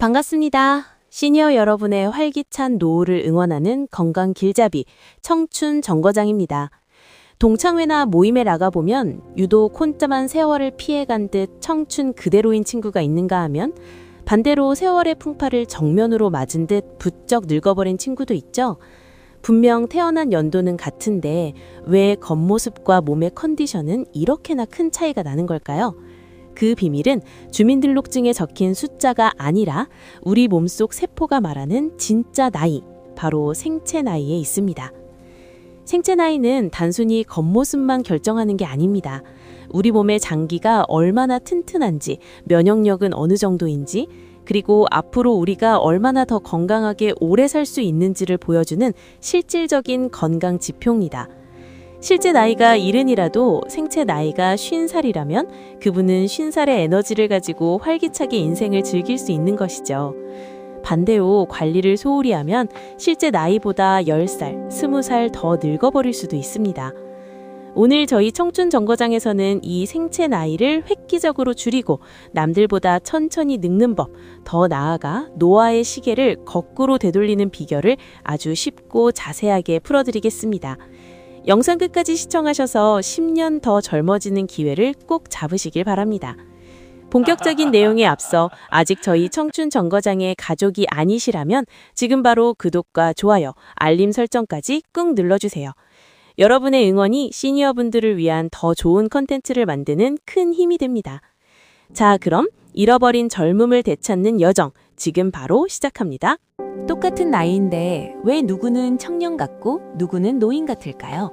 반갑습니다. 시니어 여러분의 활기찬 노후를 응원하는 건강 길잡이 청춘 정거장입니다. 동창회나 모임에 나가보면 유독 혼자만 세월을 피해간 듯 청춘 그대로인 친구가 있는가 하면 반대로 세월의 풍파를 정면으로 맞은 듯 부쩍 늙어버린 친구도 있죠. 분명 태어난 연도는 같은데 왜 겉모습과 몸의 컨디션은 이렇게나 큰 차이가 나는 걸까요? 그 비밀은 주민등록증에 적힌 숫자가 아니라 우리 몸속 세포가 말하는 진짜 나이, 바로 생체 나이에 있습니다. 생체 나이는 단순히 겉모습만 결정하는 게 아닙니다. 우리 몸의 장기가 얼마나 튼튼한지, 면역력은 어느 정도인지, 그리고 앞으로 우리가 얼마나 더 건강하게 오래 살 수 있는지를 보여주는 실질적인 건강 지표입니다. 실제 나이가 70이라도 생체 나이가 50살이라면 그분은 50살의 에너지를 가지고 활기차게 인생을 즐길 수 있는 것이죠. 반대로 관리를 소홀히 하면 실제 나이보다 10살, 20살 더 늙어버릴 수도 있습니다. 오늘 저희 청춘 정거장에서는 이 생체 나이를 획기적으로 줄이고 남들보다 천천히 늙는 법, 더 나아가 노화의 시계를 거꾸로 되돌리는 비결을 아주 쉽고 자세하게 풀어드리겠습니다. 영상 끝까지 시청하셔서 10년 더 젊어지는 기회를 꼭 잡으시길 바랍니다. 본격적인 내용에 앞서 아직 저희 청춘 정거장의 가족이 아니시라면 지금 바로 구독과 좋아요, 알림 설정까지 꾹 눌러주세요. 여러분의 응원이 시니어분들을 위한 더 좋은 컨텐츠를 만드는 큰 힘이 됩니다. 자, 그럼 잃어버린 젊음을 되찾는 여정, 지금 바로 시작합니다. 똑같은 나이인데 왜 누구는 청년 같고 누구는 노인 같을까요?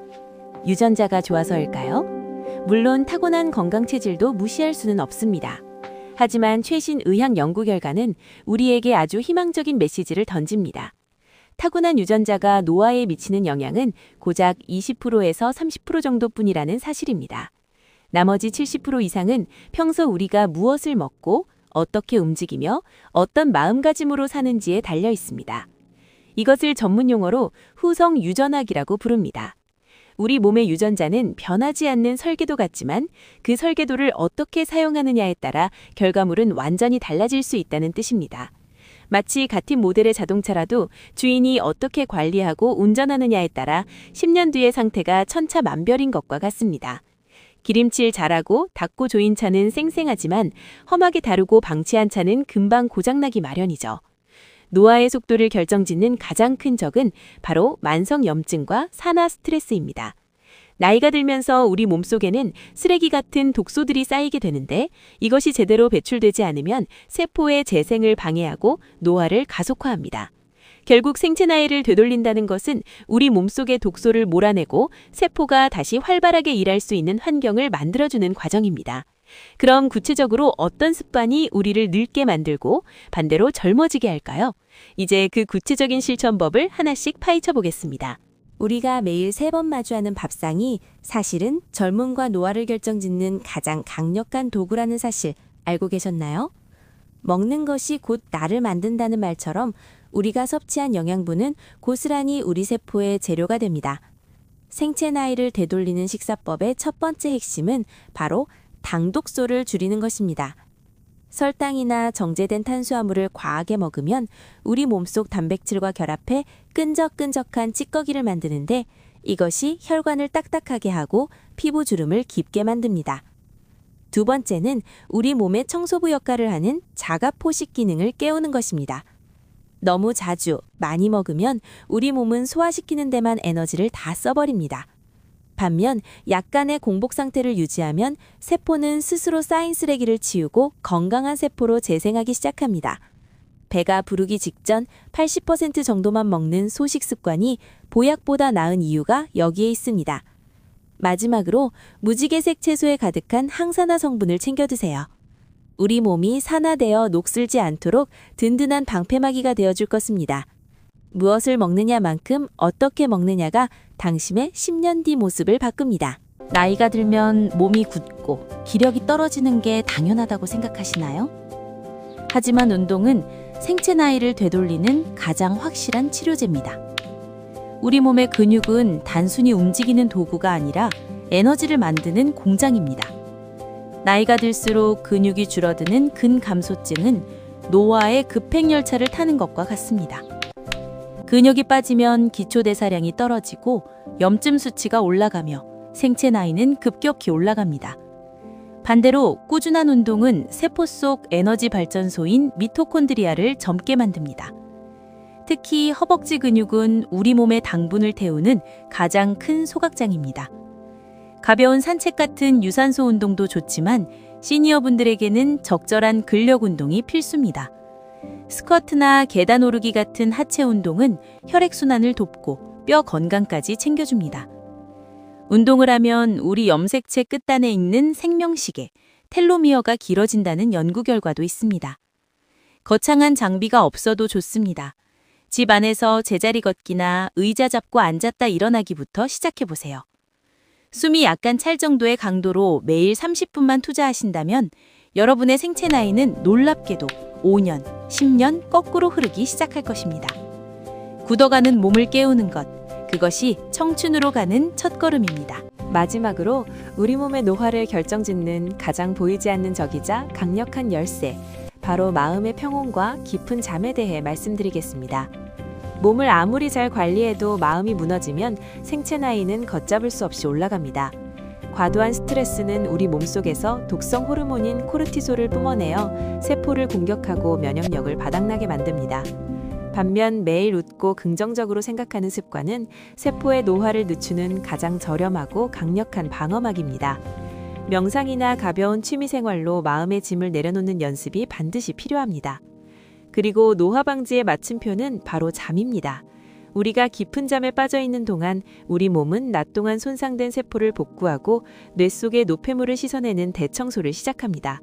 유전자가 좋아서일까요? 물론 타고난 건강 체질도 무시할 수는 없습니다. 하지만 최신 의학 연구 결과는 우리에게 아주 희망적인 메시지를 던집니다. 타고난 유전자가 노화에 미치는 영향은 고작 20%에서 30% 정도뿐이라는 사실입니다. 나머지 70% 이상은 평소 우리가 무엇을 먹고 어떻게 움직이며 어떤 마음가짐으로 사는지에 달려 있습니다. 이것을 전문 용어로 후성 유전학이라고 부릅니다. 우리 몸의 유전자는 변하지 않는 설계도 같지만 그 설계도를 어떻게 사용하느냐에 따라 결과물은 완전히 달라질 수 있다는 뜻입니다. 마치 같은 모델의 자동차라도 주인이 어떻게 관리하고 운전하느냐에 따라 10년 뒤의 상태가 천차만별인 것과 같습니다. 기름칠 잘하고 닦고 조인 차는 쌩쌩하지만 험하게 다루고 방치한 차는 금방 고장나기 마련이죠. 노화의 속도를 결정짓는 가장 큰 적은 바로 만성염증과 산화 스트레스입니다. 나이가 들면서 우리 몸속에는 쓰레기 같은 독소들이 쌓이게 되는데 이것이 제대로 배출되지 않으면 세포의 재생을 방해하고 노화를 가속화합니다. 결국 생체 나이를 되돌린다는 것은 우리 몸속의 독소를 몰아내고 세포가 다시 활발하게 일할 수 있는 환경을 만들어주는 과정입니다. 그럼 구체적으로 어떤 습관이 우리를 늙게 만들고 반대로 젊어지게 할까요? 이제 그 구체적인 실천법을 하나씩 파헤쳐 보겠습니다. 우리가 매일 3번 마주하는 밥상이 사실은 젊음과 노화를 결정짓는 가장 강력한 도구라는 사실 알고 계셨나요? 먹는 것이 곧 나를 만든다는 말처럼 우리가 섭취한 영양분은 고스란히 우리 세포의 재료가 됩니다. 생체 나이를 되돌리는 식사법의 첫 번째 핵심은 바로 당독소를 줄이는 것입니다. 설탕이나 정제된 탄수화물을 과하게 먹으면 우리 몸속 단백질과 결합해 끈적끈적한 찌꺼기를 만드는데 이것이 혈관을 딱딱하게 하고 피부 주름을 깊게 만듭니다. 두 번째는 우리 몸의 청소부 역할을 하는 자가포식 기능을 깨우는 것입니다. 너무 자주, 많이 먹으면 우리 몸은 소화시키는 데만 에너지를 다 써버립니다. 반면 약간의 공복 상태를 유지하면 세포는 스스로 쌓인 쓰레기를 치우고 건강한 세포로 재생하기 시작합니다. 배가 부르기 직전 80% 정도만 먹는 소식 습관이 보약보다 나은 이유가 여기에 있습니다. 마지막으로 무지개색 채소에 가득한 항산화 성분을 챙겨 드세요. 우리 몸이 산화되어 녹슬지 않도록 든든한 방패막이가 되어줄 것입니다. 무엇을 먹느냐만큼 어떻게 먹느냐가 당신의 10년 뒤 모습을 바꿉니다. 나이가 들면 몸이 굳고 기력이 떨어지는 게 당연하다고 생각하시나요? 하지만 운동은 생체 나이를 되돌리는 가장 확실한 치료제입니다. 우리 몸의 근육은 단순히 움직이는 도구가 아니라 에너지를 만드는 공장입니다. 나이가 들수록 근육이 줄어드는 근감소증은 노화의 급행열차를 타는 것과 같습니다. 근육이 빠지면 기초대사량이 떨어지고 염증 수치가 올라가며 생체 나이는 급격히 올라갑니다. 반대로 꾸준한 운동은 세포 속 에너지 발전소인 미토콘드리아를 젊게 만듭니다. 특히 허벅지 근육은 우리 몸의 당분을 태우는 가장 큰 소각장입니다. 가벼운 산책 같은 유산소 운동도 좋지만 시니어분들에게는 적절한 근력 운동이 필수입니다. 스쿼트나 계단 오르기 같은 하체 운동은 혈액순환을 돕고 뼈 건강까지 챙겨줍니다. 운동을 하면 우리 염색체 끝단에 있는 생명시계, 텔로미어가 길어진다는 연구 결과도 있습니다. 거창한 장비가 없어도 좋습니다. 집 안에서 제자리 걷기나 의자 잡고 앉았다 일어나기부터 시작해보세요. 숨이 약간 찰 정도의 강도로 매일 30분만 투자하신다면 여러분의 생체 나이는 놀랍게도 5년, 10년 거꾸로 흐르기 시작할 것입니다. 굳어가는 몸을 깨우는 것, 그것이 청춘으로 가는 첫걸음입니다. 마지막으로 우리 몸의 노화를 결정짓는 가장 보이지 않는 적이자 강력한 열쇠, 바로 마음의 평온과 깊은 잠에 대해 말씀드리겠습니다. 몸을 아무리 잘 관리해도 마음이 무너지면 생체 나이는 걷잡을 수 없이 올라갑니다. 과도한 스트레스는 우리 몸속에서 독성 호르몬인 코르티솔을 뿜어내어 세포를 공격하고 면역력을 바닥나게 만듭니다. 반면 매일 웃고 긍정적으로 생각하는 습관은 세포의 노화를 늦추는 가장 저렴하고 강력한 방어막입니다. 명상이나 가벼운 취미생활로 마음의 짐을 내려놓는 연습이 반드시 필요합니다. 그리고 노화 방지의 마침표는 바로 잠입니다. 우리가 깊은 잠에 빠져 있는 동안 우리 몸은 낮 동안 손상된 세포를 복구하고 뇌 속의 노폐물을 씻어내는 대청소를 시작합니다.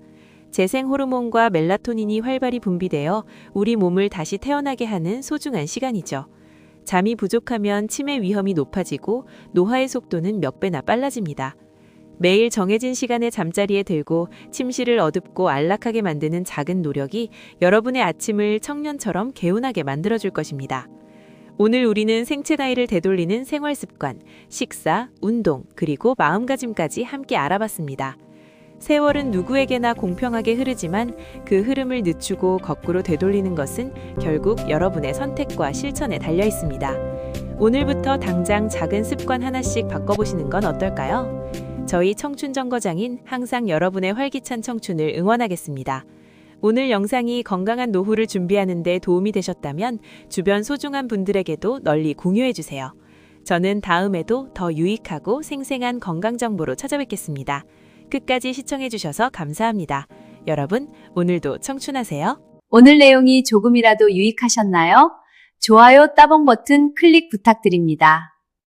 재생 호르몬과 멜라토닌이 활발히 분비되어 우리 몸을 다시 태어나게 하는 소중한 시간이죠. 잠이 부족하면 치매 위험이 높아지고 노화의 속도는 몇 배나 빨라집니다. 매일 정해진 시간에 잠자리에 들고 침실을 어둡고 안락하게 만드는 작은 노력이 여러분의 아침을 청년처럼 개운하게 만들어줄 것입니다. 오늘 우리는 생체 나이를 되돌리는 생활 습관, 식사, 운동, 그리고 마음가짐까지 함께 알아봤습니다. 세월은 누구에게나 공평하게 흐르지만 그 흐름을 늦추고 거꾸로 되돌리는 것은 결국 여러분의 선택과 실천에 달려 있습니다. 오늘부터 당장 작은 습관 하나씩 바꿔보시는 건 어떨까요? 저희 청춘정거장인 항상 여러분의 활기찬 청춘을 응원하겠습니다. 오늘 영상이 건강한 노후를 준비하는 데 도움이 되셨다면 주변 소중한 분들에게도 널리 공유해주세요. 저는 다음에도 더 유익하고 생생한 건강 정보로 찾아뵙겠습니다. 끝까지 시청해주셔서 감사합니다. 여러분, 오늘도 청춘하세요. 오늘 내용이 조금이라도 유익하셨나요? 좋아요 따봉 버튼 클릭 부탁드립니다.